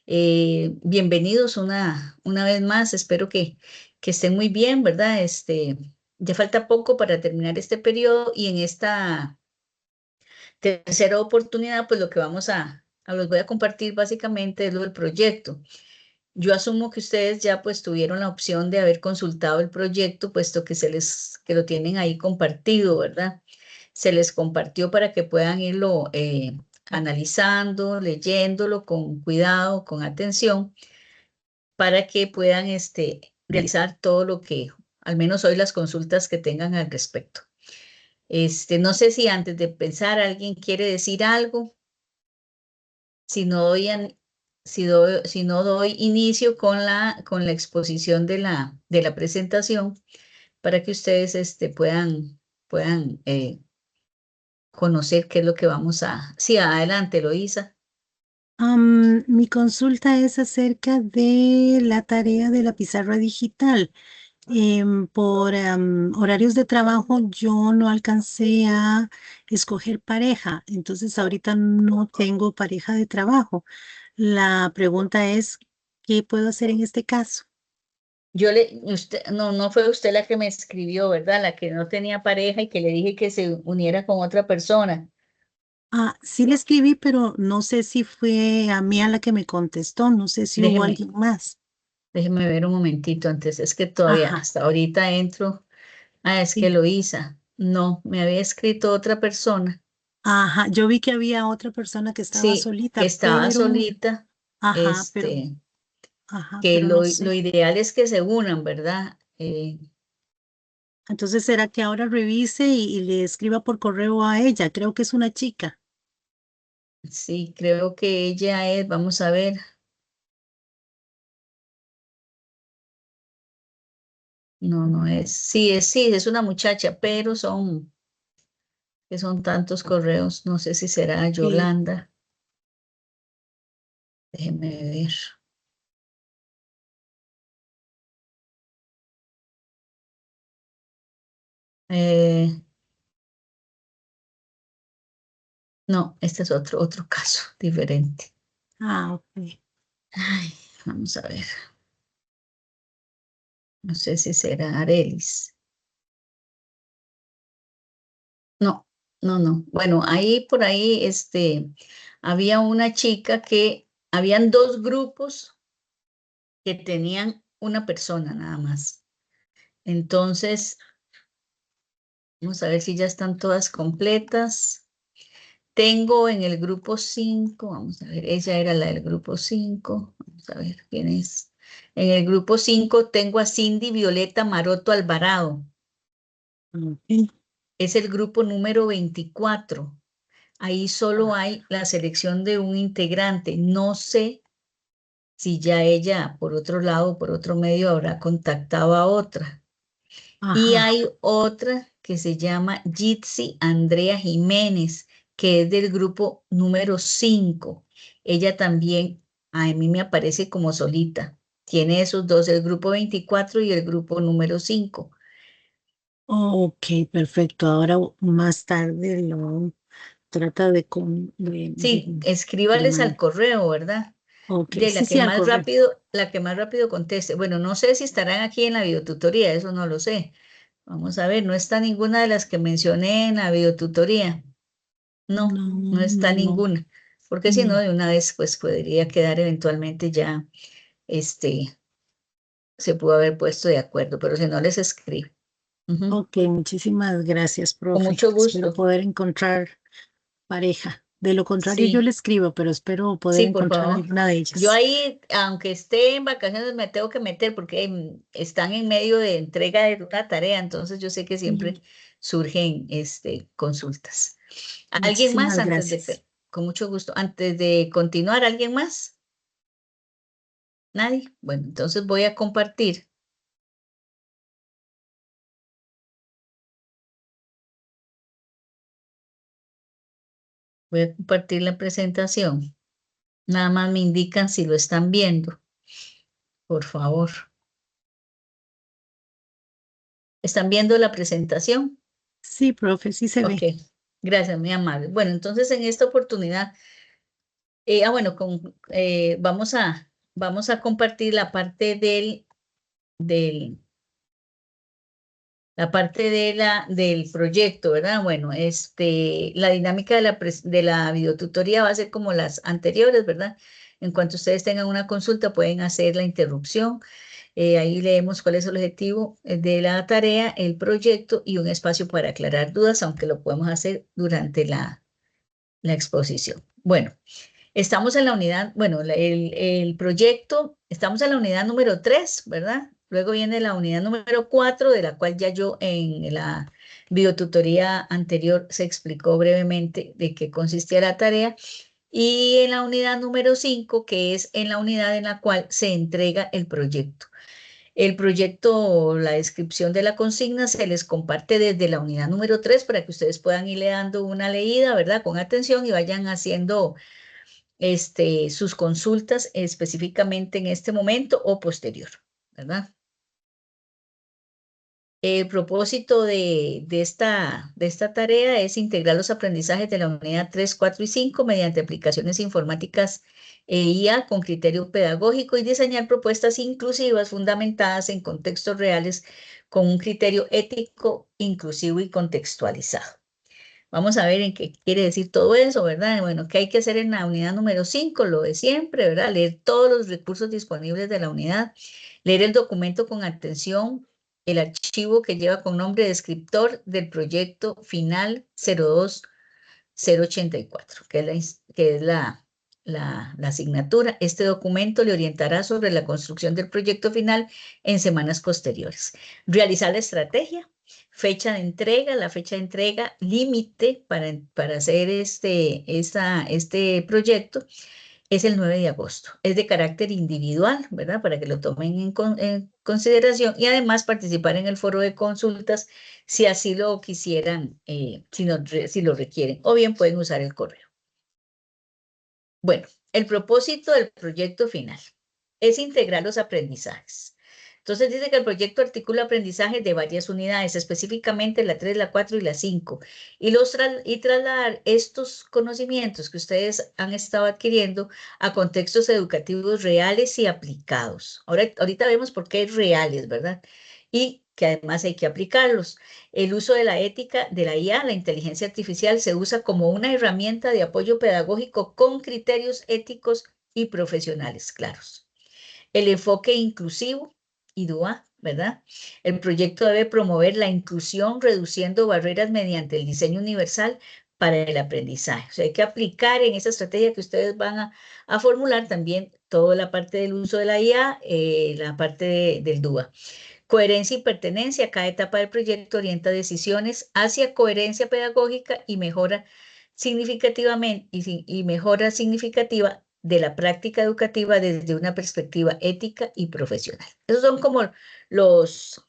Bienvenidos una vez más. Espero que estén muy bien, ¿verdad? Ya falta poco para terminar este periodo y en esta tercera oportunidad, pues lo que los voy a compartir básicamente es lo del proyecto. Yo asumo que ustedes ya pues tuvieron la opción de haber consultado el proyecto, puesto que lo tienen ahí compartido, ¿verdad? Se les compartió para que puedan irlo analizando, leyéndolo con cuidado, con atención, para que puedan realizar todo lo que, al menos hoy las consultas que tengan al respecto. No sé si antes de pensar alguien quiere decir algo. Si no doy, si no doy inicio con la exposición de la presentación para que ustedes puedan conocer qué es lo que vamos a... Sí, adelante, Loísa. Mi consulta es acerca de la tarea de la pizarra digital. Por horarios de trabajo yo no alcancé a escoger pareja, entonces ahorita no tengo pareja de trabajo. La pregunta es, ¿qué puedo hacer en este caso? No fue usted la que me escribió, ¿verdad? La que no tenía pareja y que le dije que se uniera con otra persona. Sí le escribí, pero no sé si fue a mí a la que me contestó, no sé si hubo Déjeme, alguien más. déjeme ver un momentito antes, es que todavía Ajá, hasta ahorita entro. Ah, es que sí. Loísa. No, me había escrito otra persona. Ajá, yo vi que había otra persona que estaba Sí, que solita, estaba solita, ajá, este, pero no lo sé. ideal es que se unan, ¿verdad? Entonces, ¿será que ahora revise y le escriba por correo a ella? Creo que es una chica. Sí, creo que ella es, vamos a ver, no, no es, sí, es una muchacha, pero que son tantos correos, no sé si será Sí. Yolanda, déjeme ver. Eh, no, este es otro caso diferente. Ok. Ay, vamos a ver, no sé si será Arelis. No, no. Bueno, ahí por ahí, había una chica habían dos grupos que tenían una persona nada más. Entonces, vamos a ver si ya están todas completas. Tengo en el grupo 5, vamos a ver, ella era la del grupo 5. Vamos a ver quién es. En el grupo 5 tengo a Cindy Violeta Maroto Alvarado. Ok. Es el grupo número 24. Ahí solo hay la selección de un integrante. No sé si ya ella, por otro lado, por otro medio, habrá contactado a otra. Y Ajá. hay otra que se llama Jitsi Andrea Jiménez, que es del grupo número 5. Ella también, a mí me aparece como solita. Tiene esos dos, el grupo 24 y el grupo número 5. Ok, perfecto. Ahora más tarde lo trata de Sí, escríbales al llamar. correo, ¿verdad? Ok, De sí, sí, al correo. la que más rápido conteste. Bueno, no sé si estarán aquí en la videotutoría, eso no lo sé. Vamos a ver, no está ninguna de las que mencioné en la videotutoría. No, No, no está no, no, ninguna. Porque si no, no. de una vez, pues podría quedar eventualmente ya, este, se pudo haber puesto de acuerdo, pero si no les escribo. Ujú. Ok, muchísimas gracias, Con profe. mucho Espero gusto. poder encontrar pareja. De lo contrario, yo le Sí. escribo, pero espero poder Sí, por encontrar favor. alguna de Yo ellas. ahí, aunque esté en vacaciones, me tengo que meter porque están en medio de entrega de una tarea, entonces yo sé que Ujú. siempre surgen consultas. ¿Alguien más Muchísimas gracias. con mucho gusto, antes de continuar, alguien más? ¿Nadie? Bueno, entonces voy a compartir la presentación. Nada más me indican si lo están viendo, por favor. ¿Están viendo la presentación? Sí, profe, sí se Ok, ve. gracias, muy amable. Bueno, entonces en esta oportunidad Bueno, vamos a compartir la parte del la parte del proyecto, ¿verdad? Bueno, la dinámica de la videotutoría va a ser como las anteriores, ¿verdad? En cuanto ustedes tengan una consulta, pueden hacer la interrupción. Ahí leemos cuál es el objetivo de la tarea, el proyecto y un espacio para aclarar dudas, aunque lo podemos hacer durante la exposición. Bueno. Estamos en la unidad, bueno, el proyecto, estamos en la unidad número 3, ¿verdad? Luego viene la unidad número 4, de la cual ya yo en la videotutoría anterior se explicó brevemente de qué consistía la tarea. Y en la unidad número 5, que es en la unidad en la cual se entrega el proyecto. El proyecto, la descripción de la consigna se les comparte desde la unidad número 3 para que ustedes puedan irle dando una leída, ¿verdad? Con atención y vayan haciendo sus consultas específicamente en este momento o posterior, ¿verdad? El propósito de esta tarea es integrar los aprendizajes de la unidad 3, 4 y 5 mediante aplicaciones informáticas e IA con criterio pedagógico y diseñar propuestas inclusivas fundamentadas en contextos reales con un criterio ético, inclusivo y contextualizado. Vamos a ver en qué quiere decir todo eso, ¿verdad? Bueno, ¿qué hay que hacer en la unidad número 5? Lo de siempre, ¿verdad? Leer todos los recursos disponibles de la unidad, leer el documento con atención, el archivo que lleva con nombre de descriptor del proyecto final 02084, que es la asignatura. Este documento le orientará sobre la construcción del proyecto final en semanas posteriores. Realizar la estrategia, fecha de entrega, la fecha de entrega límite para hacer este proyecto es el 9 de agosto. Es de carácter individual, ¿verdad? Para que lo tomen en consideración y además participar en el foro de consultas si así lo quisieran, si lo requieren, o bien pueden usar el correo. Bueno, el propósito del proyecto final es integrar los aprendizajes. Entonces dice que el proyecto articula aprendizajes de varias unidades, específicamente la 3, la 4 y la 5, y trasladar estos conocimientos que ustedes han estado adquiriendo a contextos educativos reales y aplicados. Ahorita vemos por qué reales, ¿verdad? Y que además hay que aplicarlos. El uso de la ética de la IA, la inteligencia artificial, se usa como una herramienta de apoyo pedagógico con criterios éticos y profesionales claros. El enfoque inclusivo y DUA, ¿verdad? El proyecto debe promover la inclusión reduciendo barreras mediante el diseño universal para el aprendizaje. O sea, hay que aplicar en esa estrategia que ustedes van a formular también toda la parte del uso de la IA, la parte del DUA. Coherencia y pertenencia. Cada etapa del proyecto orienta decisiones hacia coherencia pedagógica y mejora significativamente y mejora significativa de la práctica educativa desde una perspectiva ética y profesional. Esos son como los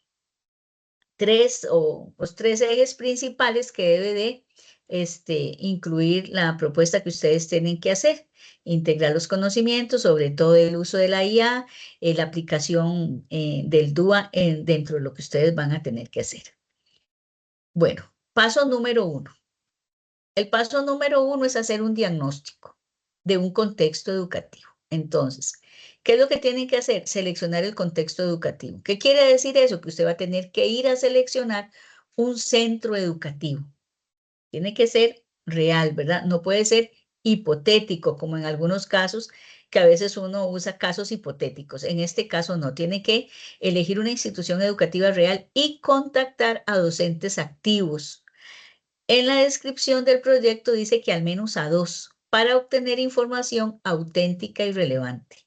los tres ejes principales que debe de incluir la propuesta que ustedes tienen que hacer. Integrar los conocimientos, sobre todo el uso de la IA, la aplicación del DUA dentro de lo que ustedes van a tener que hacer. Bueno, paso número 1. El paso número 1 es hacer un diagnóstico de un contexto educativo. Entonces, ¿qué es lo que tienen que hacer? Seleccionar el contexto educativo. ¿Qué quiere decir eso? Que usted va a tener que ir a seleccionar un centro educativo. Tiene que ser real, ¿verdad? No puede ser hipotético, como en algunos casos, que a veces uno usa casos hipotéticos. En este caso no, tiene que elegir una institución educativa real y contactar a docentes activos. En la descripción del proyecto dice que al menos a 2 para obtener información auténtica y relevante.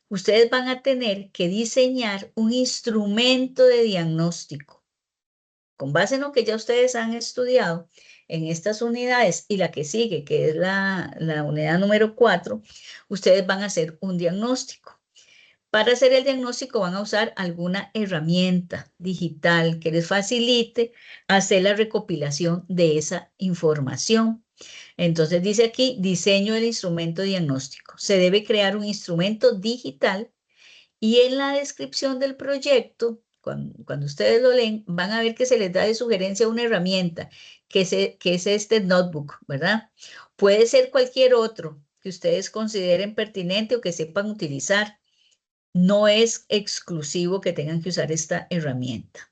Ustedes van a tener que diseñar un instrumento de diagnóstico. Con base en lo que ya ustedes han estudiado en estas unidades y la que sigue, que es la unidad número 4, ustedes van a hacer un diagnóstico. Para hacer el diagnóstico van a usar alguna herramienta digital que les facilite hacer la recopilación de esa información. Entonces dice aquí, diseño del instrumento diagnóstico. Se debe crear un instrumento digital y en la descripción del proyecto, cuando ustedes lo leen, van a ver que se les da de sugerencia una herramienta, que es este notebook, ¿verdad? Puede ser cualquier otro que ustedes consideren pertinente o que sepan utilizar. No es exclusivo que tengan que usar esta herramienta.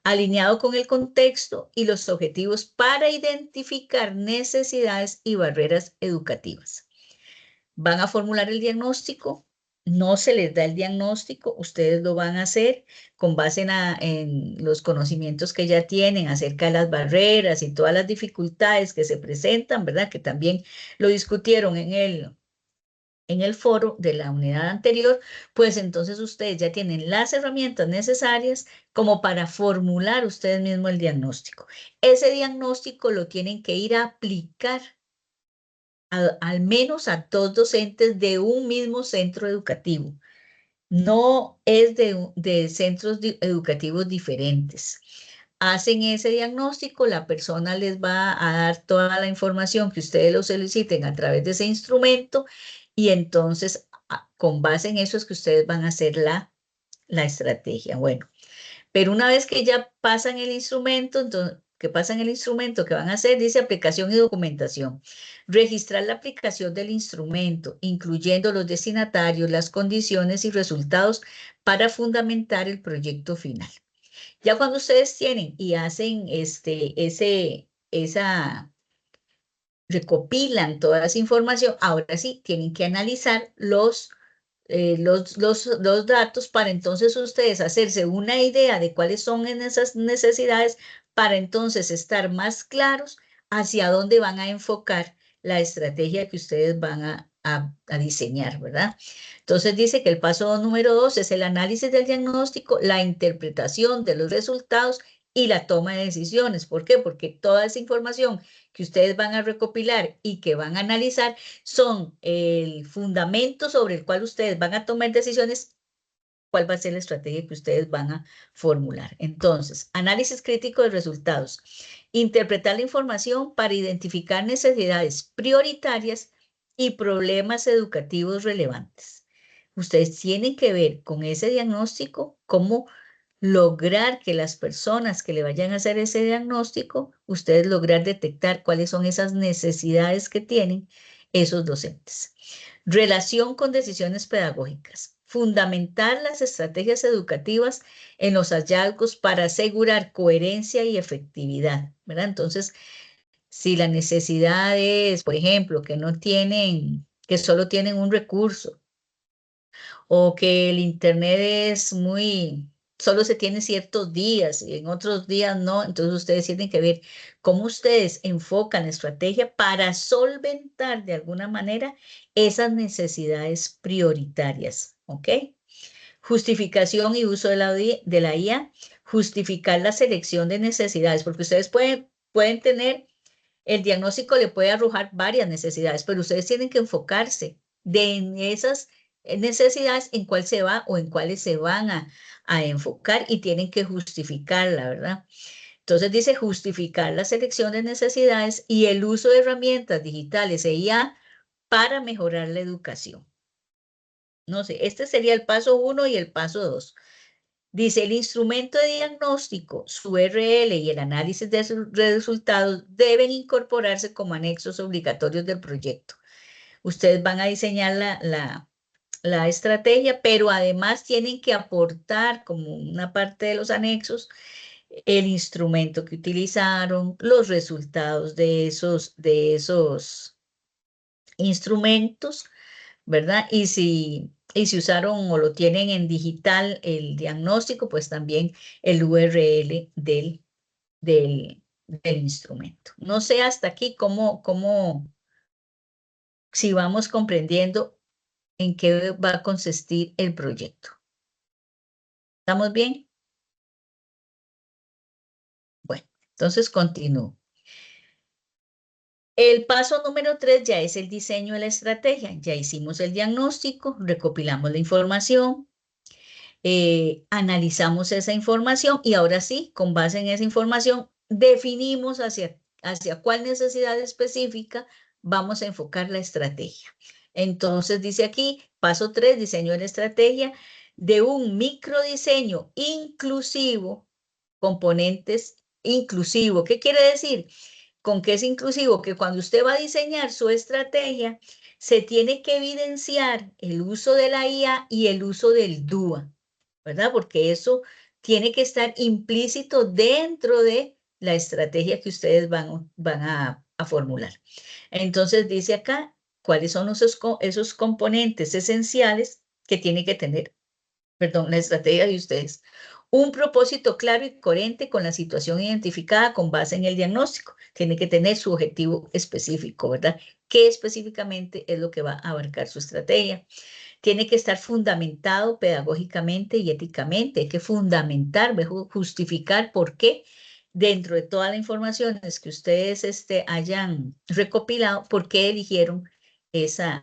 Alineado con el contexto y los objetivos para identificar necesidades y barreras educativas. Van a formular el diagnóstico, no se les da el diagnóstico, ustedes lo van a hacer con base en los conocimientos que ya tienen acerca de las barreras y todas las dificultades que se presentan, ¿verdad? Que también lo discutieron en el foro de la unidad anterior, pues entonces ustedes ya tienen las herramientas necesarias como para formular ustedes mismos el diagnóstico. Ese diagnóstico lo tienen que ir a aplicar al menos a 2 docentes de un mismo centro educativo. No es de centros educativos diferentes. Hacen ese diagnóstico, la persona les va a dar toda la información que ustedes lo soliciten a través de ese instrumento y entonces con base en eso es que ustedes van a hacer la estrategia. Bueno, pero una vez que ya pasan el instrumento, entonces, que van a hacer, dice aplicación y documentación. Registrar la aplicación del instrumento, incluyendo los destinatarios, las condiciones y resultados para fundamentar el proyecto final. Ya cuando ustedes tienen y hacen recopilan toda esa información, ahora sí tienen que analizar los datos para entonces ustedes hacerse una idea de cuáles son esas necesidades para entonces estar más claros hacia dónde van a enfocar la estrategia que ustedes van a diseñar, ¿verdad? Entonces dice que el paso número 2 es el análisis del diagnóstico, la interpretación de los resultados y la toma de decisiones. ¿Por qué? Porque toda esa información que ustedes van a recopilar y que van a analizar son el fundamento sobre el cual ustedes van a tomar decisiones, cuál va a ser la estrategia que ustedes van a formular. Entonces, análisis crítico de resultados. Interpretar la información para identificar necesidades prioritarias y problemas educativos relevantes. Ustedes tienen que ver con ese diagnóstico cómo lograr que las personas que le vayan a hacer ese diagnóstico, ustedes lograr detectar cuáles son esas necesidades que tienen esos docentes. Relación con decisiones pedagógicas. Fundamentar las estrategias educativas en los hallazgos para asegurar coherencia y efectividad, ¿verdad? Entonces, si la necesidad es, por ejemplo, que solo tienen un recurso, o que el internet solo se tiene ciertos días y en otros días no, entonces ustedes tienen que ver cómo ustedes enfocan la estrategia para solventar de alguna manera esas necesidades prioritarias, ¿ok? Justificación y uso de la IA, justificar la selección de necesidades, porque ustedes pueden tener, el diagnóstico le puede arrojar varias necesidades, pero ustedes tienen que enfocarse en esas necesidades, en cuál se va o en cuáles se van a enfocar y tienen que justificarla, ¿verdad? Entonces dice justificar la selección de necesidades y el uso de herramientas digitales e IA para mejorar la educación. No sé, este sería el paso 1 y el paso 2. Dice, el instrumento de diagnóstico, su URL y el análisis de sus resultados deben incorporarse como anexos obligatorios del proyecto. Ustedes van a diseñar la estrategia, pero además tienen que aportar como una parte de los anexos el instrumento que utilizaron, los resultados de esos instrumentos, ¿verdad? Y si usaron o lo tienen en digital el diagnóstico, pues también el URL del instrumento. No sé hasta aquí si vamos comprendiendo en qué va a consistir el proyecto. ¿Estamos bien? Bueno, entonces continúo. El paso número 3 ya es el diseño de la estrategia. Ya hicimos el diagnóstico, recopilamos la información, analizamos esa información y ahora sí, con base en esa información, definimos hacia cuál necesidad específica vamos a enfocar la estrategia. Entonces dice aquí, paso 3, diseño de la estrategia de un microdiseño inclusivo, componentes inclusivo. ¿Qué quiere decir? ¿Con qué es inclusivo? Que cuando usted va a diseñar su estrategia, se tiene que evidenciar el uso de la IA y el uso del DUA, ¿verdad? Porque eso tiene que estar implícito dentro de la estrategia que ustedes van a formular. Entonces dice acá cuáles son esos componentes esenciales que tiene que tener, perdón, la estrategia de ustedes. Un propósito claro y coherente con la situación identificada con base en el diagnóstico. Tiene que tener su objetivo específico, ¿verdad? ¿Qué específicamente es lo que va a abarcar su estrategia? Tiene que estar fundamentado pedagógicamente y éticamente. Hay que fundamentar, justificar por qué dentro de todas las informaciones que ustedes hayan recopilado, por qué eligieron ese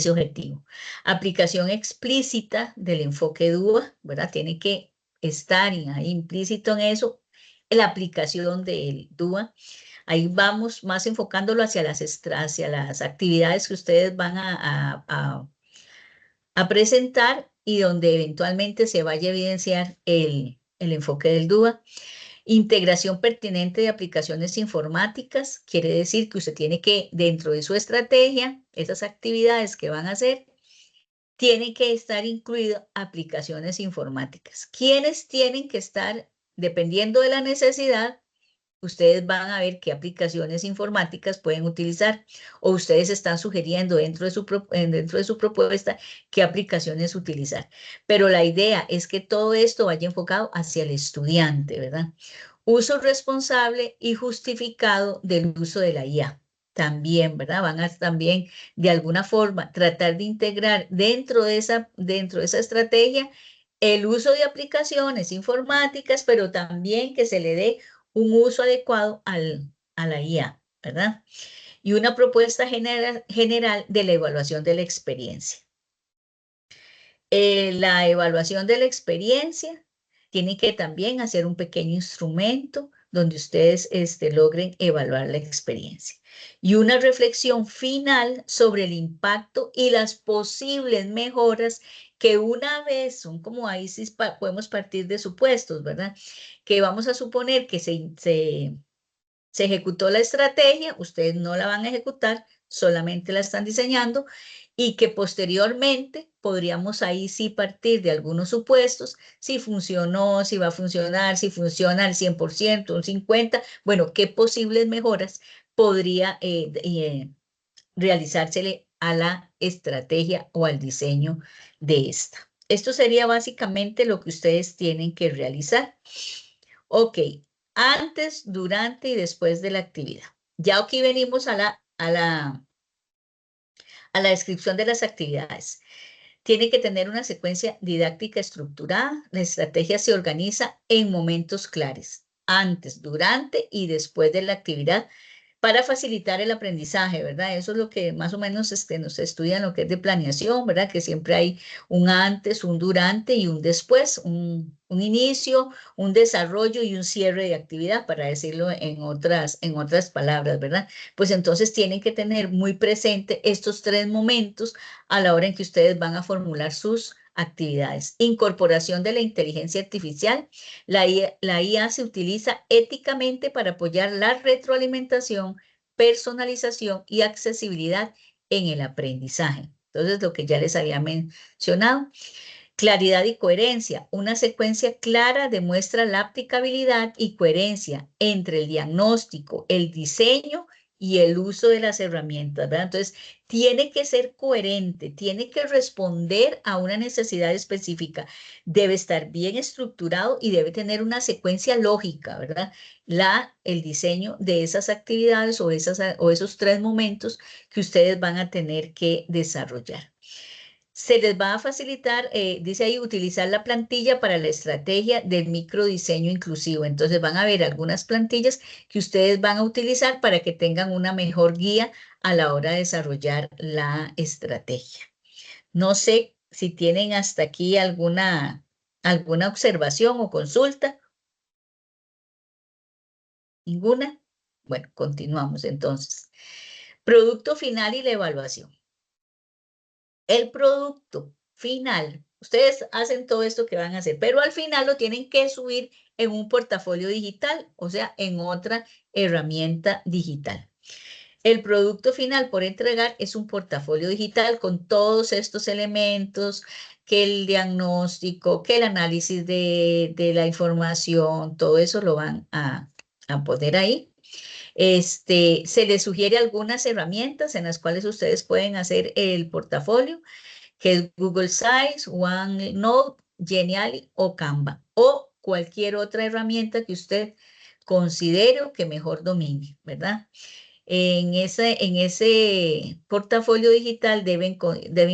objetivo. Aplicación explícita del enfoque DUA, ¿verdad? Tiene que estar ahí implícito en eso, la aplicación del DUA. Ahí vamos más enfocándolo hacia las actividades que ustedes van a presentar y donde eventualmente se vaya a evidenciar el enfoque del DUA. Integración pertinente de aplicaciones informáticas, quiere decir que usted tiene que, dentro de su estrategia, esas actividades que van a hacer, tienen que estar incluidas aplicaciones informáticas. ¿Quiénes tienen que estar, dependiendo de la necesidad? Ustedes van a ver qué aplicaciones informáticas pueden utilizar o ustedes están sugiriendo dentro de su propuesta qué aplicaciones utilizar. Pero la idea es que todo esto vaya enfocado hacia el estudiante, ¿verdad? Uso responsable y justificado del uso de la IA. También, ¿verdad? Van a también, de alguna forma, tratar de integrar dentro de esa estrategia el uso de aplicaciones informáticas, pero también que se le dé un uso adecuado a la IA, ¿verdad? Y una propuesta general de la evaluación de la experiencia. La evaluación de la experiencia tiene que también hacer un pequeño instrumento donde ustedes logren evaluar la experiencia. Y una reflexión final sobre el impacto y las posibles mejoras que una vez, son como ahí sí podemos partir de supuestos, ¿verdad? Que vamos a suponer que se ejecutó la estrategia, ustedes no la van a ejecutar, solamente la están diseñando y que posteriormente podríamos ahí sí partir de algunos supuestos, si funcionó, si va a funcionar, si funciona al 100%, un 50%, bueno, qué posibles mejoras podría realizársele a la estrategia o al diseño de esta. Esto sería básicamente lo que ustedes tienen que realizar. Ok, antes, durante y después de la actividad. Ya aquí venimos a la descripción de las actividades. Tiene que tener una secuencia didáctica estructurada. La estrategia se organiza en momentos claros, antes, durante y después de la actividad, para facilitar el aprendizaje, ¿verdad? Eso es lo que más o menos nos estudian lo que es de planeación, ¿verdad? Que siempre hay un antes, un durante y un después, un inicio, un desarrollo y un cierre de actividad, para decirlo en otras palabras, ¿verdad? Pues entonces tienen que tener muy presente estos tres momentos a la hora en que ustedes van a formular sus actividades. Incorporación de la inteligencia artificial. La IA se utiliza éticamente para apoyar la retroalimentación, personalización y accesibilidad en el aprendizaje. Entonces, lo que ya les había mencionado. Claridad y coherencia. Una secuencia clara demuestra la aplicabilidad y coherencia entre el diagnóstico, el diseño y el uso de las herramientas, ¿verdad? Entonces, tiene que ser coherente, tiene que responder a una necesidad específica, debe estar bien estructurado y debe tener una secuencia lógica, ¿verdad? El diseño de esas actividades o esos tres momentos que ustedes van a tener que desarrollar. Se les va a facilitar, dice ahí, utilizar la plantilla para la estrategia del microdiseño inclusivo. Entonces van a ver algunas plantillas que ustedes van a utilizar para que tengan una mejor guía a la hora de desarrollar la estrategia. No sé si tienen hasta aquí alguna observación o consulta. ¿Ninguna? Bueno, continuamos entonces. Producto final y la evaluación. El producto final, ustedes hacen todo esto que van a hacer, pero al final lo tienen que subir en un portafolio digital, o sea, en otra herramienta digital. El producto final por entregar es un portafolio digital con todos estos elementos, que el diagnóstico, que el análisis de la información, todo eso lo van a poner ahí. Se les sugiere algunas herramientas en las cuales ustedes pueden hacer el portafolio, que es Google Sites, OneNote, Geniali o Canva, o cualquier otra herramienta que usted considere o que mejor domine, ¿verdad? En ese portafolio digital deben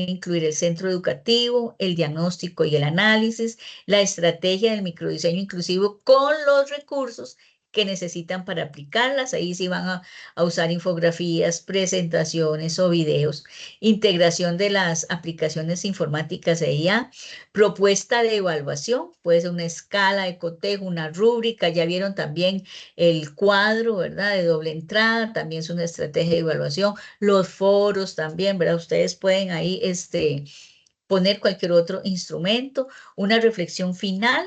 incluir el centro educativo, el diagnóstico y el análisis, la estrategia del microdiseño inclusivo con los recursos que necesitan para aplicarlas. Ahí sí van a usar infografías, presentaciones o videos, integración de las aplicaciones informáticas de IA, propuesta de evaluación, puede ser una escala de cotejo, una rúbrica, ya vieron también el cuadro, ¿verdad? De doble entrada, también es una estrategia de evaluación, los foros también, ¿verdad? Ustedes pueden ahí poner cualquier otro instrumento, una reflexión final,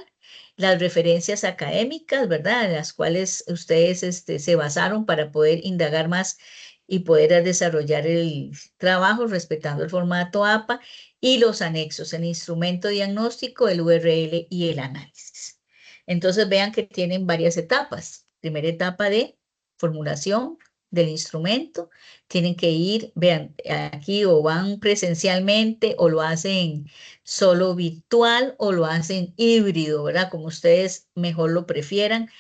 las referencias académicas, ¿verdad? En las cuales ustedes se basaron para poder indagar más y poder desarrollar el trabajo respetando el formato APA y los anexos, el instrumento diagnóstico, el URL y el análisis. Entonces vean que tienen varias etapas. Primera etapa de formulación del instrumento, tienen que ir, vean, aquí o van presencialmente o lo hacen solo virtual o lo hacen híbrido, ¿verdad? Como ustedes mejor lo prefieran,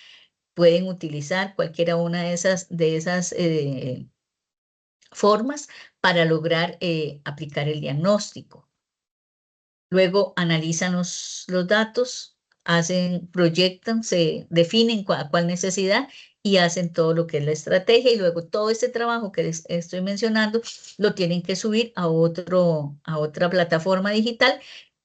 pueden utilizar cualquiera una de esas formas para lograr aplicar el diagnóstico. Luego analizan los datos, proyectan, se definen cuál necesidad y hacen todo lo que es la estrategia y luego todo este trabajo que les estoy mencionando lo tienen que subir a otra plataforma digital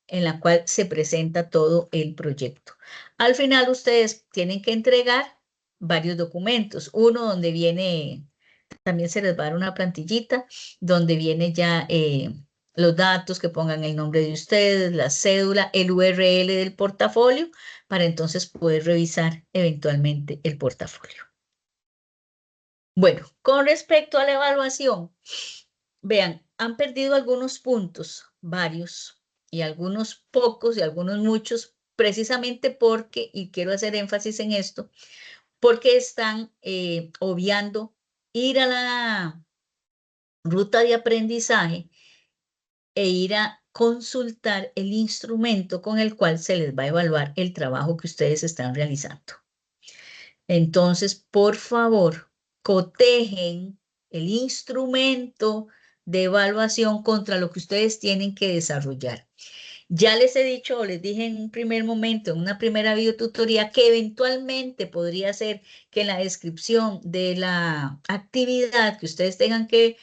en la cual se presenta todo el proyecto. Al final ustedes tienen que entregar varios documentos, uno donde viene, también se les va a dar una plantillita donde viene ya los datos, que pongan el nombre de ustedes, la cédula, el URL del portafolio, para entonces poder revisar eventualmente el portafolio. Bueno, con respecto a la evaluación, vean, han perdido algunos puntos, varios, y algunos pocos y algunos muchos, precisamente porque, y quiero hacer énfasis en esto, porque están obviando ir a la ruta de aprendizaje e ir a consultar el instrumento con el cual se les va a evaluar el trabajo que ustedes están realizando. Entonces, por favor, cotejen el instrumento de evaluación contra lo que ustedes tienen que desarrollar. Ya les he dicho, o les dije en un primer momento, en una primera videotutoría, que eventualmente podría ser que en la descripción de la actividad que ustedes tengan que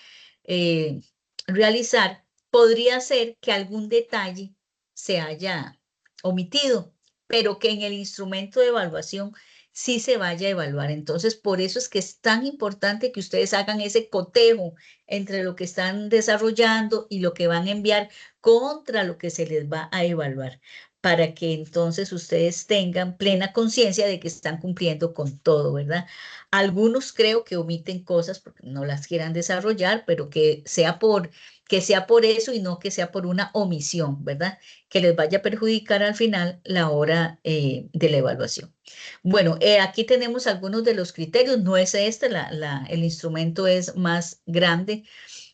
eh, realizar, podría ser que algún detalle se haya omitido, pero que en el instrumento de evaluación sí se vaya a evaluar. Entonces, por eso es que es tan importante que ustedes hagan ese cotejo entre lo que están desarrollando y lo que van a enviar contra lo que se les va a evaluar, para que entonces ustedes tengan plena conciencia de que están cumpliendo con todo, ¿verdad? Algunos creo que omiten cosas porque no las quieran desarrollar, pero que sea por eso y no que sea por una omisión, ¿verdad? Que les vaya a perjudicar al final la hora de la evaluación. Bueno, aquí tenemos algunos de los criterios, no es el instrumento es más grande,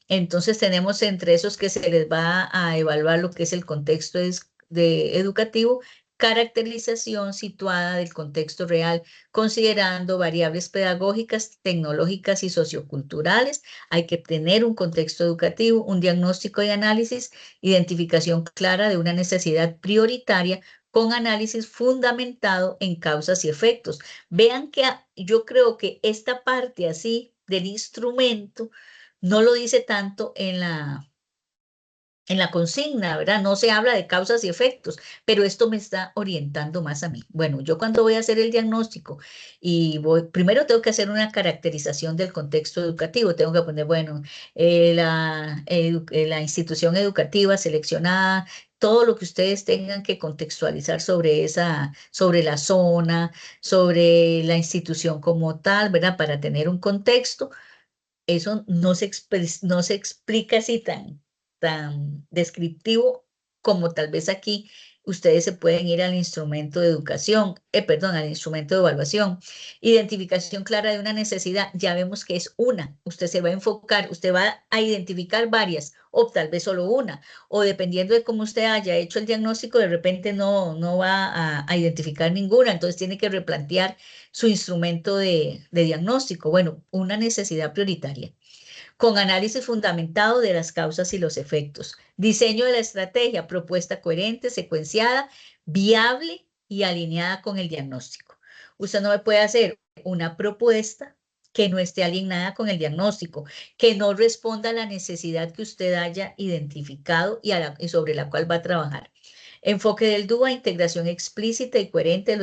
entonces tenemos entre esos que se les va a evaluar lo que es el contexto educativo, caracterización situada del contexto real, considerando variables pedagógicas, tecnológicas y socioculturales. Hay que tener un contexto educativo, un diagnóstico y análisis, identificación clara de una necesidad prioritaria con análisis fundamentado en causas y efectos. Vean que yo creo que esta parte así del instrumento no lo dice tanto en la consigna, ¿verdad? No se habla de causas y efectos, pero esto me está orientando más a mí. Bueno, yo cuando voy a hacer el diagnóstico primero tengo que hacer una caracterización del contexto educativo, tengo que poner, bueno, la institución educativa seleccionada, todo lo que ustedes tengan que contextualizar sobre la zona, sobre la institución como tal, ¿verdad? Para tener un contexto. eso no se explica así tan descriptivo como tal vez aquí ustedes se pueden ir al instrumento de educación, perdón, al instrumento de evaluación. Identificación clara de una necesidad, ya vemos que es una. Usted se va a enfocar, usted va a identificar varias o tal vez solo una. O dependiendo de cómo usted haya hecho el diagnóstico, de repente no va a identificar ninguna. Entonces tiene que replantear su instrumento de diagnóstico. Bueno, una necesidad prioritaria con análisis fundamentado de las causas y los efectos. Diseño de la estrategia, propuesta coherente, secuenciada, viable y alineada con el diagnóstico. Usted no puede hacer una propuesta que no esté alineada con el diagnóstico, que no responda a la necesidad que usted haya identificado y sobre la cual va a trabajar. Enfoque del DUA, integración explícita y coherente de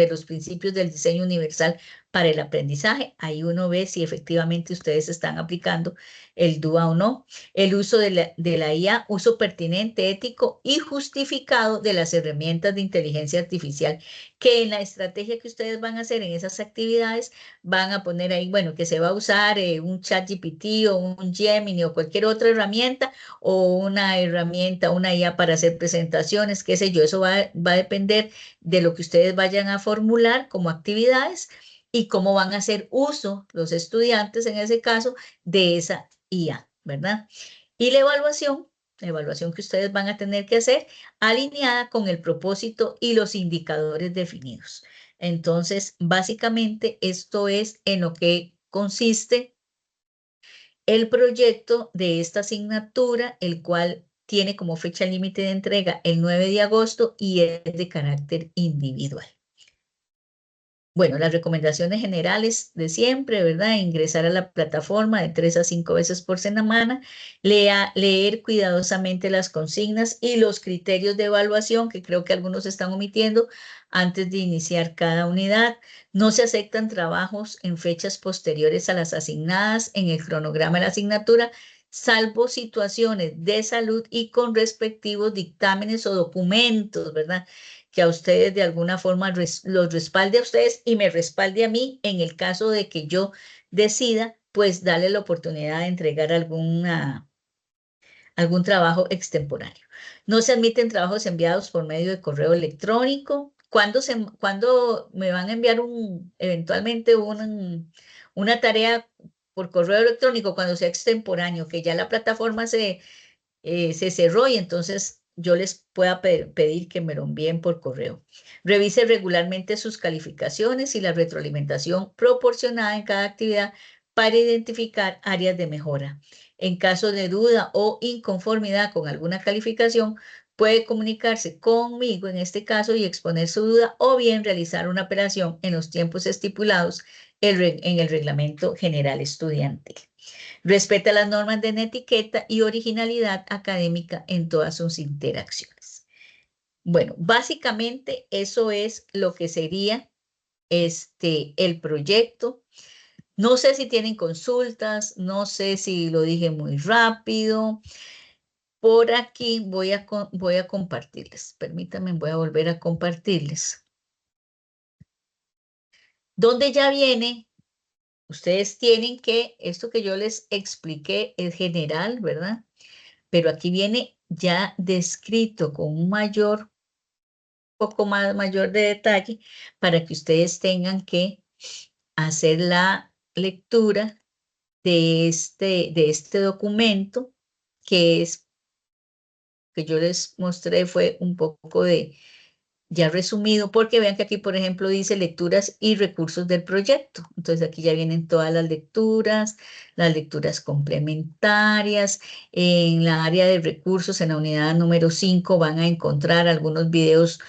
los principios del diseño universal para el aprendizaje. Ahí uno ve si efectivamente ustedes están aplicando el DUA o no. El uso de la IA, uso pertinente, ético y justificado de las herramientas de inteligencia artificial, que en la estrategia que ustedes van a hacer en esas actividades van a poner ahí, bueno, que se va a usar un ChatGPT o un Gemini o cualquier otra herramienta o una herramienta, una IA para hacer presentaciones, qué sé yo, eso va a depender de lo que ustedes vayan a formular como actividades y cómo van a hacer uso los estudiantes en ese caso de esa IA, ¿verdad? Y la evaluación que ustedes van a tener que hacer alineada con el propósito y los indicadores definidos. Entonces, básicamente esto es en lo que consiste el proyecto de esta asignatura, el cual tiene como fecha límite de entrega el 9 de agosto y es de carácter individual. Bueno, las recomendaciones generales de siempre, ¿verdad? Ingresar a la plataforma de 3 a 5 veces por semana, leer cuidadosamente las consignas y los criterios de evaluación, que creo que algunos están omitiendo antes de iniciar cada unidad. No se aceptan trabajos en fechas posteriores a las asignadas en el cronograma de la asignatura, salvo situaciones de salud y con respectivos dictámenes o documentos, ¿verdad? Que a ustedes de alguna forma los respalde a ustedes y me respalde a mí en el caso de que yo decida, pues darle la oportunidad de entregar algún trabajo extemporáneo. No se admiten trabajos enviados por medio de correo electrónico. ¿Cuándo me van a enviar eventualmente una tarea por correo electrónico cuando sea extemporáneo, que ya la plataforma se cerró y entonces yo les pueda pedir que me lo envíen por correo? Revise regularmente sus calificaciones y la retroalimentación proporcionada en cada actividad para identificar áreas de mejora. En caso de duda o inconformidad con alguna calificación, puede comunicarse conmigo en este caso y exponer su duda o bien realizar una apelación en los tiempos estipulados en el Reglamento General Estudiantil. Respeta las normas de etiqueta y originalidad académica en todas sus interacciones. Bueno, básicamente eso es lo que sería el proyecto. No sé si tienen consultas, no sé si lo dije muy rápido. Por aquí voy a compartirles. Permítanme, voy a volver a compartirles. Donde ya viene, ustedes tienen que, esto que yo les expliqué es general, ¿verdad? Pero aquí viene ya descrito con un poco más mayor de detalle para que ustedes tengan que hacer la lectura de este documento que yo les mostré fue un poco ya resumido, porque vean que aquí, por ejemplo, dice lecturas y recursos del proyecto. Entonces aquí ya vienen todas las lecturas complementarias. En la área de recursos, en la unidad número 5, van a encontrar algunos videos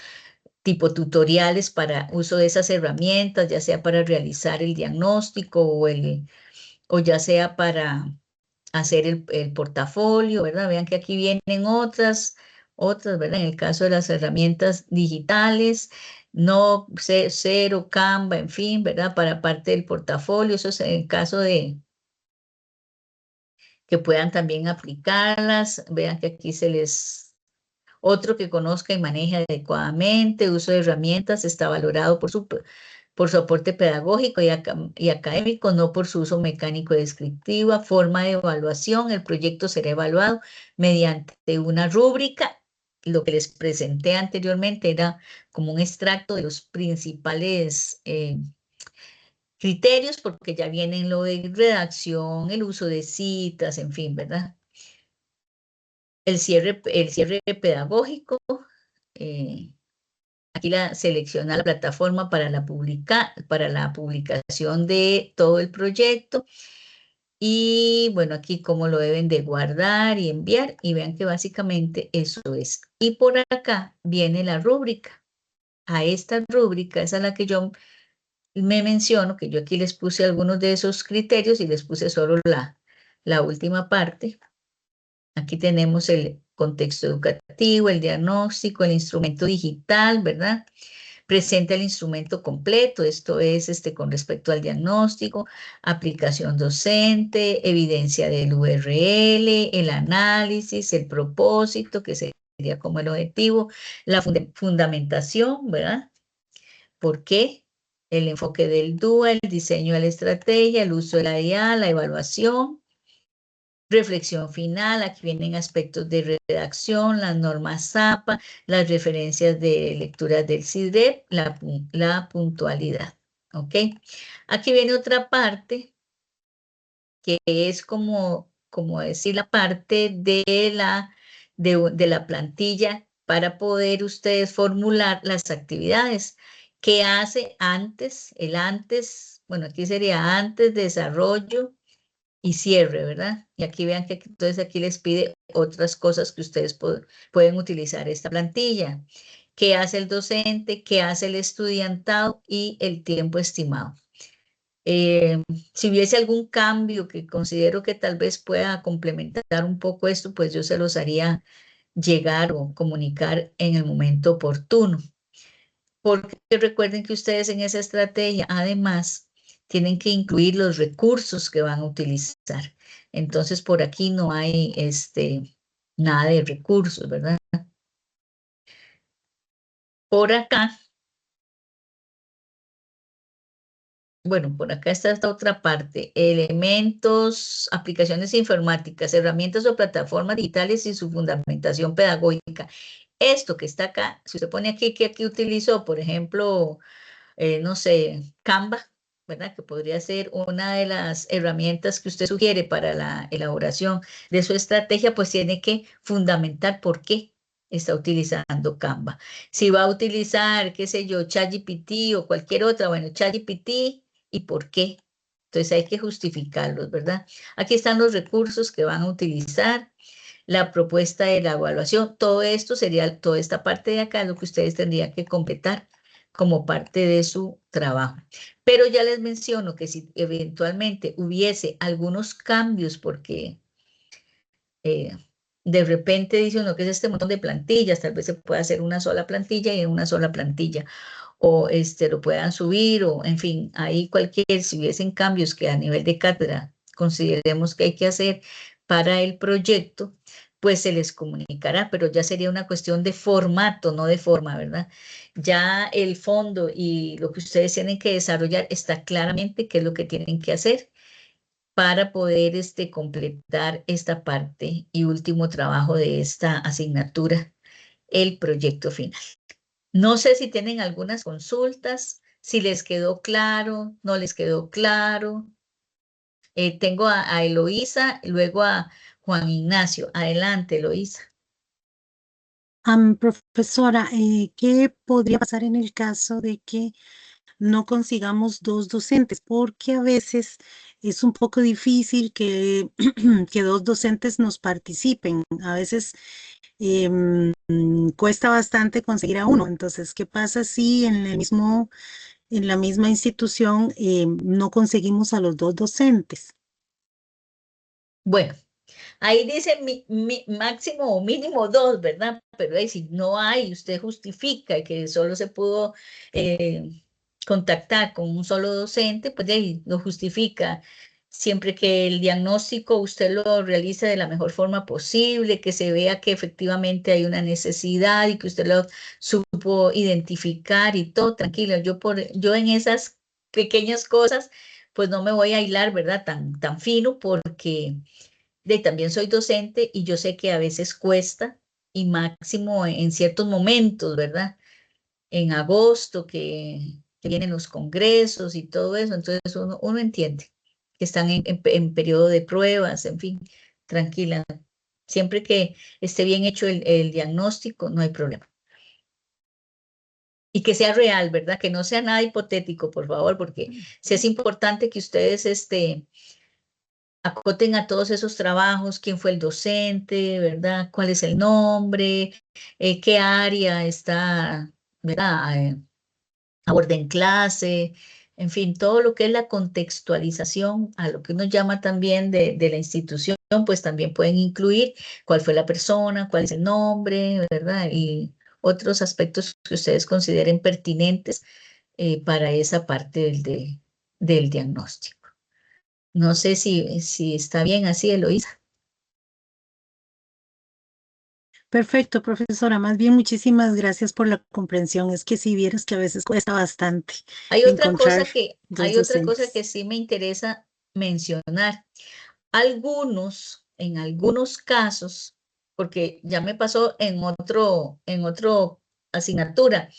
tipo tutoriales para uso de esas herramientas, ya sea para realizar el diagnóstico o ya sea para hacer el portafolio, ¿verdad? Vean que aquí vienen ¿verdad? En el caso de las herramientas digitales, no cero, Canva, en fin, ¿verdad? Para parte del portafolio, eso es en el caso de que puedan también aplicarlas. Vean que aquí otro que conozca y maneje adecuadamente, uso de herramientas, está valorado por por su aporte pedagógico y académico, no por su uso mecánico y descriptiva. Forma de evaluación, el proyecto será evaluado mediante una rúbrica. Lo que les presenté anteriormente era como un extracto de los principales criterios, porque ya vienen lo de redacción, el uso de citas, en fin, ¿verdad? El cierre pedagógico. Aquí selecciona la plataforma para la publicación de todo el proyecto. Y bueno, aquí cómo lo deben de guardar y enviar. Y vean que básicamente eso es. Y por acá viene la rúbrica. A esta rúbrica es a la que yo me menciono, que yo aquí les puse algunos de esos criterios y les puse solo la última parte. Aquí tenemos el contexto educativo, el diagnóstico, el instrumento digital, ¿verdad? Presenta el instrumento completo, esto es con respecto al diagnóstico, aplicación docente, evidencia del URL, el análisis, el propósito, que sería como el objetivo, la fundamentación, ¿verdad? ¿Por qué? El enfoque del DUA, el diseño de la estrategia, el uso de la IA, la evaluación, reflexión final. Aquí vienen aspectos de redacción, las normas ZAPA, las referencias de lecturas del CIDREP, la puntualidad. ¿Ok? Aquí viene otra parte que es como decir la parte de la plantilla para poder ustedes formular las actividades. ¿Qué hace antes? El antes, bueno, aquí sería antes, desarrollo y cierre, ¿verdad? Y aquí vean que entonces aquí les pide otras cosas que ustedes pueden utilizar esta plantilla. ¿Qué hace el docente? ¿Qué hace el estudiantado? Y el tiempo estimado. Si hubiese algún cambio que considero que tal vez pueda complementar un poco esto, pues yo se los haría llegar o comunicar en el momento oportuno. Porque recuerden que ustedes en esa estrategia, además, tienen que incluir los recursos que van a utilizar. Entonces, por aquí no hay nada de recursos, ¿verdad? Por acá, bueno, por acá está esta otra parte. Elementos, aplicaciones informáticas, herramientas o plataformas digitales y su fundamentación pedagógica. Esto que está acá, si usted pone aquí que aquí utilizó, por ejemplo, no sé, Canva, ¿verdad? Que podría ser una de las herramientas que usted sugiere para la elaboración de su estrategia, pues tiene que fundamentar por qué está utilizando Canva. Si va a utilizar, qué sé yo, ChatGPT o cualquier otra, bueno, ChatGPT y por qué. Entonces hay que justificarlos, ¿verdad? Aquí están los recursos que van a utilizar, la propuesta de la evaluación, todo esto sería, toda esta parte de acá, lo que ustedes tendrían que completar como parte de su trabajo. Pero ya les menciono que si eventualmente hubiese algunos cambios, porque de repente dice uno que es este montón de plantillas, tal vez se pueda hacer una sola plantilla y en una sola plantilla, o lo puedan subir, o en fin, ahí si hubiesen cambios que a nivel de cátedra consideremos que hay que hacer para el proyecto, pues se les comunicará, pero ya sería una cuestión de formato, no de forma, ¿verdad? Ya el fondo y lo que ustedes tienen que desarrollar está claramente qué es lo que tienen que hacer para poder completar esta parte y último trabajo de esta asignatura, el proyecto final. No sé si tienen algunas consultas, si les quedó claro, no les quedó claro. Tengo a Eloísa, luego a Juan Ignacio. Adelante, Eloísa. Profesora, ¿qué podría pasar en el caso de que no consigamos dos docentes? Porque a veces es un poco difícil que, que dos docentes nos participen. A veces cuesta bastante conseguir a uno. Entonces, ¿qué pasa si en la misma institución no conseguimos a los dos docentes? Bueno, ahí dice máximo o mínimo dos, ¿verdad? Pero ahí si no hay, usted justifica que solo se pudo contactar con un solo docente, pues de ahí lo justifica. siempre que el diagnóstico usted lo realice de la mejor forma posible, que se vea que efectivamente hay una necesidad y que usted lo supo identificar y todo, tranquilo, yo en esas pequeñas cosas, pues no me voy a hilar, ¿verdad? Tan fino porque también soy docente y yo sé que a veces cuesta y máximo en ciertos momentos, ¿verdad? En agosto que vienen los congresos y todo eso, entonces uno entiende que están en periodo de pruebas, en fin, tranquila. Siempre que esté bien hecho el diagnóstico, no hay problema. Y que sea real, ¿verdad? Que no sea nada hipotético, por favor, porque sí es importante que ustedes acoten a todos esos trabajos, quién fue el docente, ¿verdad? ¿Cuál es el nombre? ¿Qué área está, ¿verdad? Aborda en clase, en fin, todo lo que es la contextualización a lo que uno llama también de la institución, pues también pueden incluir cuál fue la persona, cuál es el nombre, ¿verdad? Y otros aspectos que ustedes consideren pertinentes para esa parte del diagnóstico. No sé si está bien así, Eloísa. Perfecto, profesora. Más bien, muchísimas gracias por la comprensión. Es que si vieras que a veces cuesta bastante encontrar dos Hay otra cosa que docentes. sí me interesa mencionar. En algunos casos, porque ya me pasó en otro asignatura,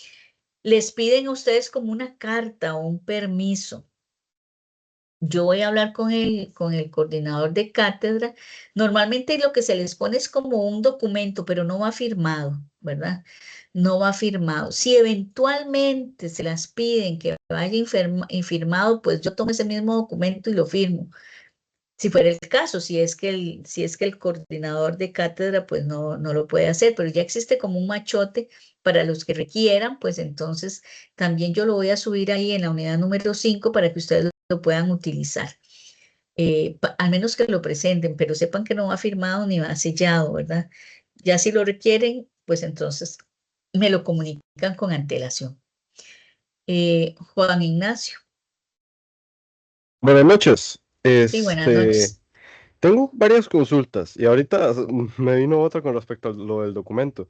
les piden a ustedes como una carta o un permiso. Yo voy a hablar con el coordinador de cátedra. Normalmente lo que se les pone es como un documento, pero no va firmado, ¿verdad? No va firmado. Si eventualmente se las piden que vaya infirmado, pues yo tomo ese mismo documento y lo firmo. Si fuera el caso, si es que el coordinador de cátedra pues no lo puede hacer, pero ya existe como un machote para los que requieran, pues entonces también yo lo voy a subir ahí en la unidad número 5 para que ustedes lo puedan utilizar. Al menos que lo presenten, pero sepan que no va firmado ni va sellado, ¿verdad? Ya si lo requieren, pues entonces me lo comunican con antelación. Juan Ignacio, Buenas noches. sí, buenas noches. Tengo varias consultas y ahorita me vino otra con respecto a lo del documento.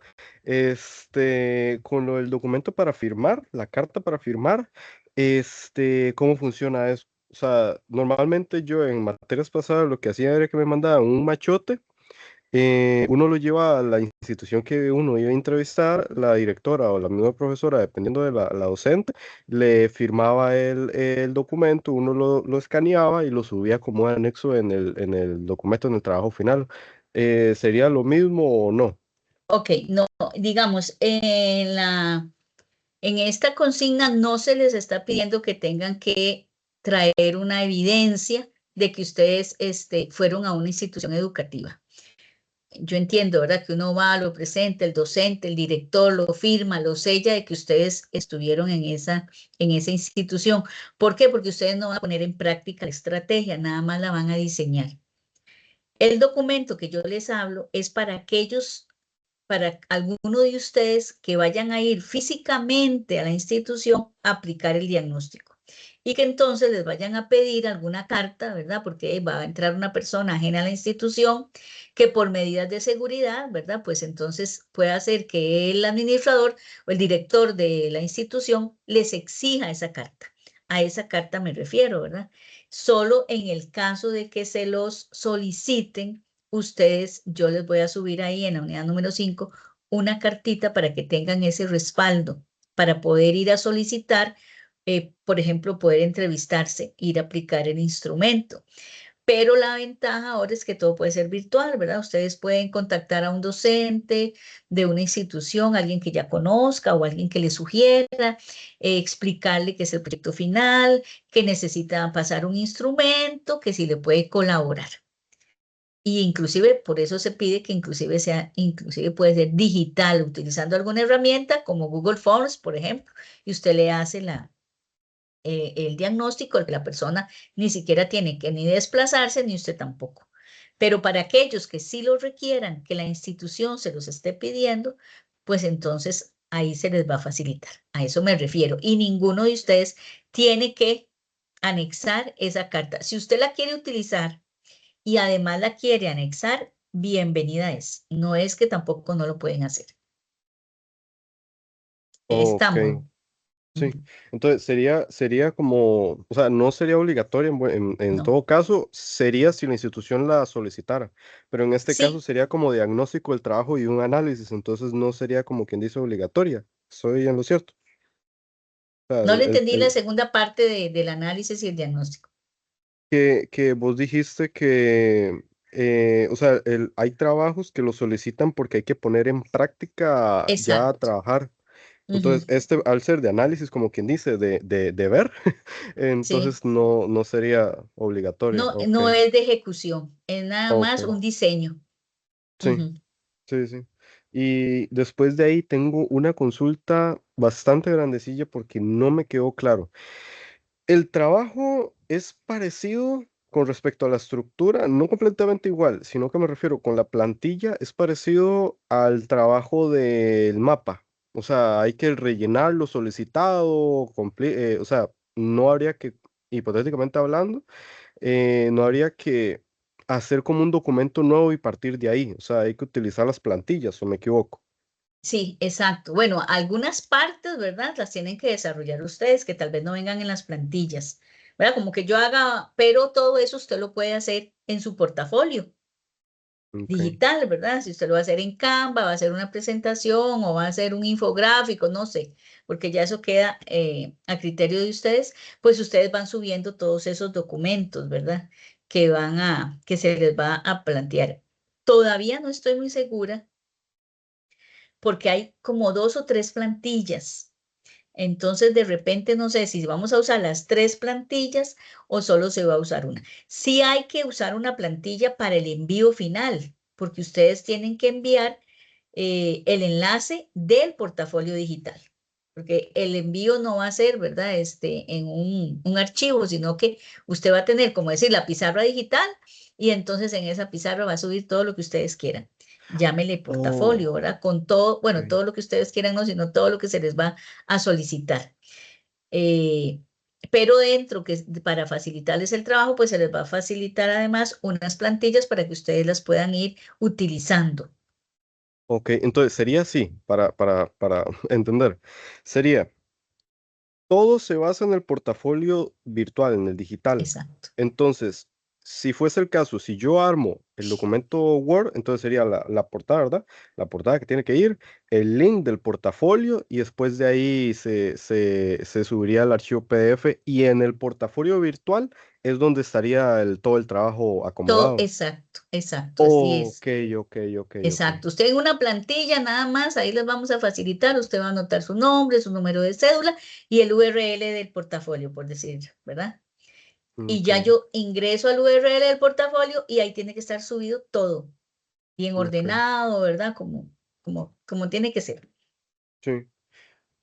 Con lo del documento para firmar, la carta para firmar, ¿cómo funciona eso? O sea, normalmente yo en materias pasadas lo que hacía era que me mandaban un machote. Uno lo lleva a la institución que uno iba a entrevistar, la directora o la misma profesora, dependiendo de la docente, le firmaba el documento, uno lo escaneaba y lo subía como anexo en el documento, en el trabajo final. ¿Sería lo mismo o no? Ok, no, digamos, en esta consigna no se les está pidiendo que tengan que traer una evidencia de que ustedes fueron a una institución educativa. Yo entiendo, ¿verdad? Que uno va, lo presenta, el docente, el director lo firma, lo sella de que ustedes estuvieron en esa institución. ¿Por qué? Porque ustedes no van a poner en práctica la estrategia, nada más la van a diseñar. El documento que yo les hablo es para alguno de ustedes que vayan a ir físicamente a la institución a aplicar el diagnóstico y que entonces les vayan a pedir alguna carta, ¿verdad? Porque va a entrar una persona ajena a la institución que por medidas de seguridad, ¿verdad? Pues entonces puede hacer que el administrador o el director de la institución les exija esa carta. A esa carta me refiero, ¿verdad? Solo en el caso de que se los soliciten ustedes, yo les voy a subir ahí en la unidad número 5 una cartita para que tengan ese respaldo, para poder ir a solicitar, por ejemplo, poder entrevistarse, ir a aplicar el instrumento. Pero la ventaja ahora es que todo puede ser virtual, ¿verdad? Ustedes pueden contactar a un docente de una institución, alguien que ya conozca o alguien que le sugiera, explicarle qué es el proyecto final, que necesita pasar un instrumento, que si le puede colaborar. Y inclusive por eso se pide que inclusive puede ser digital, utilizando alguna herramienta como Google Forms, por ejemplo, y usted le hace el diagnóstico, que la persona ni siquiera tiene que ni desplazarse, ni usted tampoco. Pero para aquellos que sí lo requieran, que la institución se los esté pidiendo, pues entonces ahí se les va a facilitar. A eso me refiero. Y ninguno de ustedes tiene que anexar esa carta. Si usted la quiere utilizar y además la quiere anexar, bienvenida es. No es que tampoco no lo pueden hacer. Ok, Estamos. sí. Entonces sería como, o sea, no sería obligatorio en No. todo caso, sería si la institución la solicitara, pero en este caso Sí, sería como diagnóstico del trabajo y un análisis, entonces no sería como quien dice obligatoria. Estoy en lo cierto. O sea, no le entendí la segunda parte del análisis y el diagnóstico. que vos dijiste que, o sea, hay trabajos que lo solicitan porque hay que poner en práctica ya a Exacto. trabajar. Ujú. Entonces, al ser de análisis, como quien dice, de ver, Sí. entonces no sería obligatoria. No, Ok, no es de ejecución, es nada más ok, un diseño. sí, Ujú. sí, sí. Y después de ahí tengo una consulta bastante grandecilla porque no me quedó claro. El trabajo es parecido con respecto a la estructura, no completamente igual, sino que me refiero con la plantilla, es parecido al trabajo del mapa. O sea, hay que rellenar lo solicitado, o sea, no habría que, hipotéticamente hablando, no habría que hacer como un documento nuevo y partir de ahí. O sea, hay que utilizar las plantillas, ¿o me equivoco? Sí, exacto. Bueno, algunas partes, ¿verdad? Las tienen que desarrollar ustedes, que tal vez no vengan en las plantillas, ¿verdad? Como que yo haga, pero todo eso usted lo puede hacer en su portafolio Ok. digital, ¿verdad? Si usted lo va a hacer en Canva, va a hacer una presentación o va a hacer un infográfico, no sé, porque ya eso queda a criterio de ustedes, pues ustedes van subiendo todos esos documentos, ¿verdad? Que se les va a plantear. Todavía no estoy muy segura porque hay como 2 o 3 plantillas. Entonces, de repente, no sé si vamos a usar las 3 plantillas o solo se va a usar una. Sí hay que usar una plantilla para el envío final, porque ustedes tienen que enviar el enlace del portafolio digital, porque el envío no va a ser, ¿verdad? En un archivo, sino que usted va a tener, como decir, la pizarra digital y entonces en esa pizarra va a subir todo lo que ustedes quieran. Llámele Oh, portafolio, ¿verdad? Con todo, bueno, ok. todo lo que ustedes quieran, no, sino todo lo que se les va a solicitar. Eh, pero dentro, para facilitarles el trabajo, pues se les va a facilitar además unas plantillas para que ustedes las puedan ir utilizando. Ok, entonces sería así, para entender. Sería, todo se basa en el portafolio virtual, en el digital. Exacto. Entonces, si fuese el caso, si yo armo el documento Word, entonces sería la portada, ¿verdad? La portada que tiene que ir, el link del portafolio y después de ahí se subiría el archivo PDF y en el portafolio virtual es donde estaría todo el trabajo Todo, acomodado. exacto, exacto, así Ok, es. ok, ok, ok. Exacto. Usted en una plantilla nada más, ahí les vamos a facilitar, usted va a anotar su nombre, su número de cédula y el URL del portafolio, por decir, ¿verdad? Y Ok, ya yo ingreso al URL del portafolio y ahí tiene que estar subido todo, bien ok. ordenado, ¿verdad? Como tiene que ser. Sí.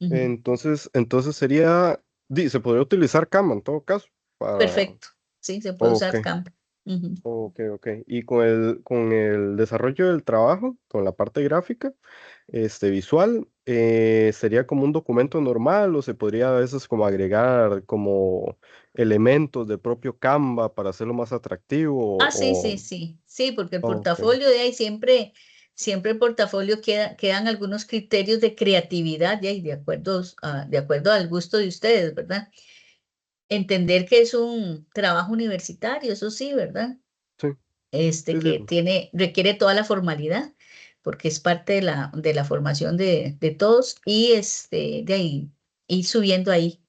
Ujú. Entonces sería, se podría utilizar Canva en todo caso para, Perfecto. Sí, se puede ok, usar Canva. Ujú. ok. Y con el desarrollo del trabajo, con la parte gráfica, visual, sería como un documento normal o se podría a veces como agregar como elementos del propio Canva para hacerlo más atractivo Ah, sí, sí, sí, sí, porque el ok, portafolio de ahí siempre el portafolio quedan algunos criterios de creatividad de ahí, de acuerdo al gusto de ustedes, ¿verdad? Entender que es un trabajo universitario, eso sí, ¿verdad? sí, sí, sí, Que requiere toda la formalidad, porque es parte de la formación de todos, y de ahí, ir subiendo ahí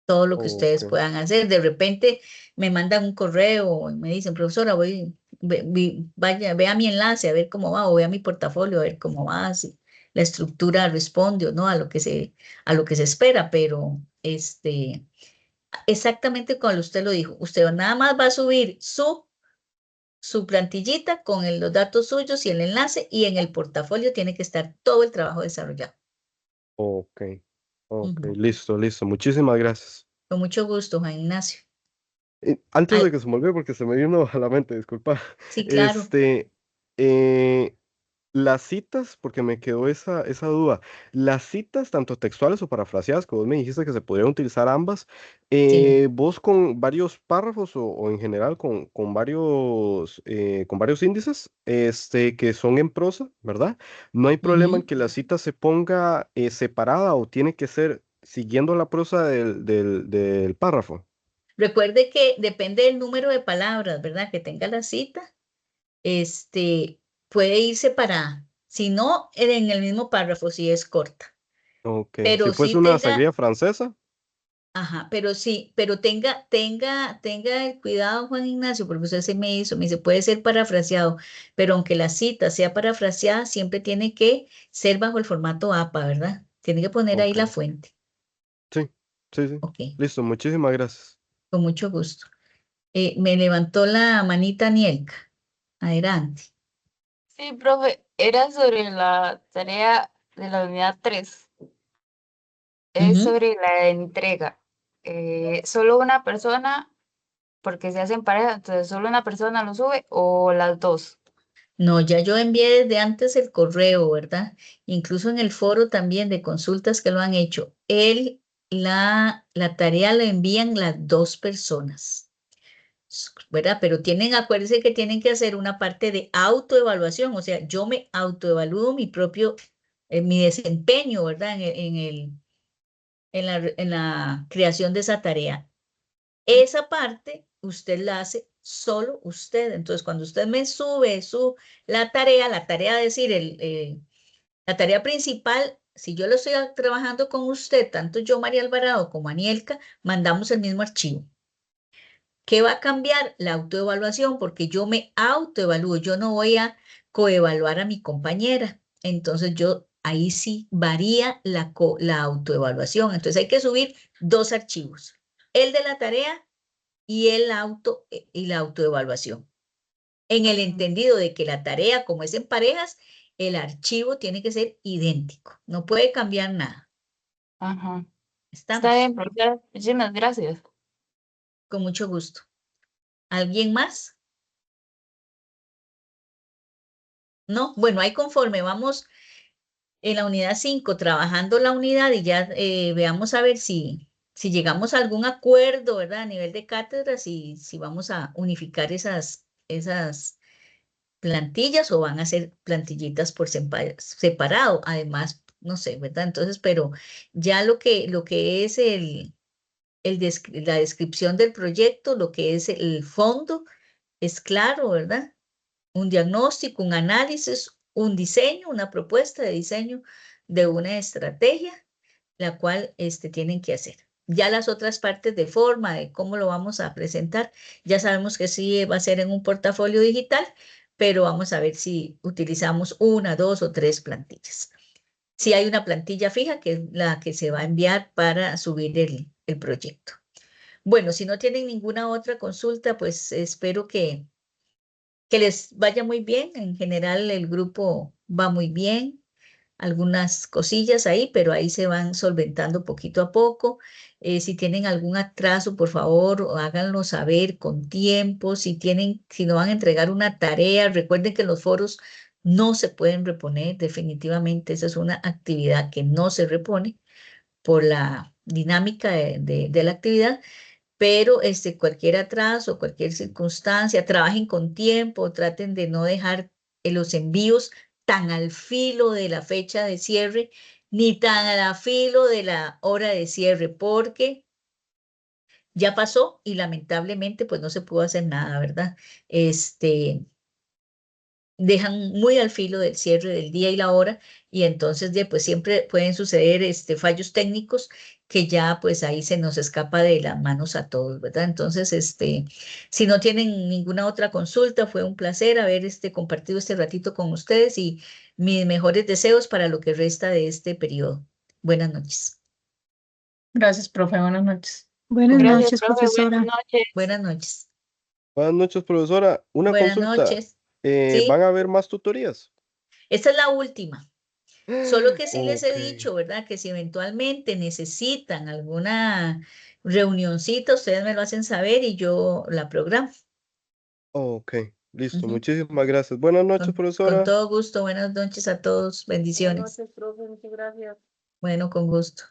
todo lo que ok, ustedes puedan hacer. De repente me mandan un correo y me dicen, profesora, vaya, vea mi enlace a ver cómo va, o vea mi portafolio a ver cómo va, si la estructura responde o no a lo que se espera, pero exactamente como usted lo dijo, usted nada más va a subir su plantillita con los datos suyos y el enlace, y en el portafolio tiene que estar todo el trabajo desarrollado. ok, ok, Ujú. listo, muchísimas gracias. Con mucho gusto, Juan Ignacio. Antes de Al- que se me olvide, porque se me vino a la mente, disculpa, sí, claro. este, eh, las citas, porque me quedó esa duda, las citas, tanto textuales o parafraseadas, que vos me dijiste que se podrían utilizar ambas, Sí. vos con varios párrafos o en general con varios índices que son en prosa, ¿verdad? No hay problema en Ujú. que la cita se ponga separada o tiene que ser siguiendo la prosa del párrafo. Recuerde que depende del número de palabras, ¿verdad? Que tenga la cita, este, puede ir separada. Si no, en el mismo párrafo, si es corta. Ok, si Pero fuese sí una tenga, sangría francesa, ajá, pero sí, pero tenga el cuidado, Juan Ignacio, porque usted se me dice, puede ser parafraseado, pero aunque la cita sea parafraseada, siempre tiene que ser bajo el formato APA, ¿verdad? Tiene que poner ahí ok, la fuente. sí, sí, sí, Ok, listo, muchísimas gracias. con mucho gusto. Me levantó la manita Nielka. Adelante. Sí, profe, era sobre la tarea de la unidad 3. Es Ujú. sobre la entrega. Solo una persona, porque se hacen pareja, entonces solo una persona lo sube o las dos. No, ya yo envié desde antes el correo, ¿verdad? Incluso en el foro también de consultas que lo han hecho. La tarea la envían las dos personas, ¿verdad? Pero acuérdense que tienen que hacer una parte de autoevaluación, o sea, yo me autoevalúo mi desempeño, ¿verdad? En la creación de esa tarea. Esa parte usted la hace solo usted. Entonces, cuando usted me sube la tarea, es decir, la tarea principal, si yo lo estoy trabajando con usted, tanto yo, María Alvarado, como Anielka, mandamos el mismo archivo. ¿Qué va a cambiar? La autoevaluación, porque yo me autoevalúo, yo no voy a coevaluar a mi compañera. Entonces, ahí sí varía la autoevaluación. Entonces, hay que subir dos archivos. El de la tarea y la autoevaluación. En el Ujú. entendido de que la tarea, como es en parejas, el archivo tiene que ser idéntico, no puede cambiar nada. Ajá. Está Estamos bien, profe. Muchísimas gracias. con mucho gusto. ¿Alguien más? No, bueno, ahí conforme vamos en la unidad 5 trabajando la unidad y ya veamos a ver si llegamos a algún acuerdo, ¿verdad? A nivel de cátedras y si vamos a unificar esas plantillas o van a ser plantillitas por separado. Además, no sé, ¿verdad? Entonces, pero ya lo que es la descripción del proyecto, lo que es el fondo, es claro, ¿verdad? Un diagnóstico, un análisis, un diseño, una propuesta de diseño de una estrategia, la cual tienen que hacer. Ya las otras partes de forma, de cómo lo vamos a presentar, ya sabemos que sí va a ser en un portafolio digital, pero vamos a ver si utilizamos una, dos o tres plantillas. Si hay una plantilla fija, que es la que se va a enviar para subir el proyecto. Bueno, si no tienen ninguna otra consulta, pues espero que les vaya muy bien. En general, el grupo va muy bien. Algunas cosillas ahí, pero ahí se van solventando poquito a poco. Si tienen algún atraso, por favor, háganlo saber con tiempo. Si no van a entregar una tarea, recuerden que los foros no se pueden reponer. Definitivamente, esa es una actividad que no se repone por la dinámica de la actividad, pero cualquier atraso, cualquier circunstancia, trabajen con tiempo, traten de no dejar los envíos tan al filo de la fecha de cierre, ni tan al filo de la hora de cierre, porque ya pasó y lamentablemente pues no se pudo hacer nada, ¿verdad? Dejan muy al filo del cierre del día y la hora y entonces pues siempre pueden suceder fallos técnicos que ya pues ahí se nos escapa de las manos a todos, ¿verdad? Entonces, si no tienen ninguna otra consulta, fue un placer haber compartido este ratito con ustedes y mis mejores deseos para lo que resta de este periodo. Buenas noches. Gracias, profe. Buenas noches. Buenas Con Gracias, noches, profe. Buenas profesora. noches. buenas noches. Buenas noches, profesora. Una Buenas consulta. noches. ¿Sí? ¿Van a haber más tutorías? Esta es la última. Solo que sí les he Ok, dicho, ¿verdad? Que si eventualmente necesitan alguna reunioncita, ustedes me lo hacen saber y yo la programo. ok. Listo, Ujú. muchísimas gracias. Buenas noches, Con profesora. todo gusto, buenas noches a todos, bendiciones. Buenas noches, profe, muchas gracias. Bueno, con gusto.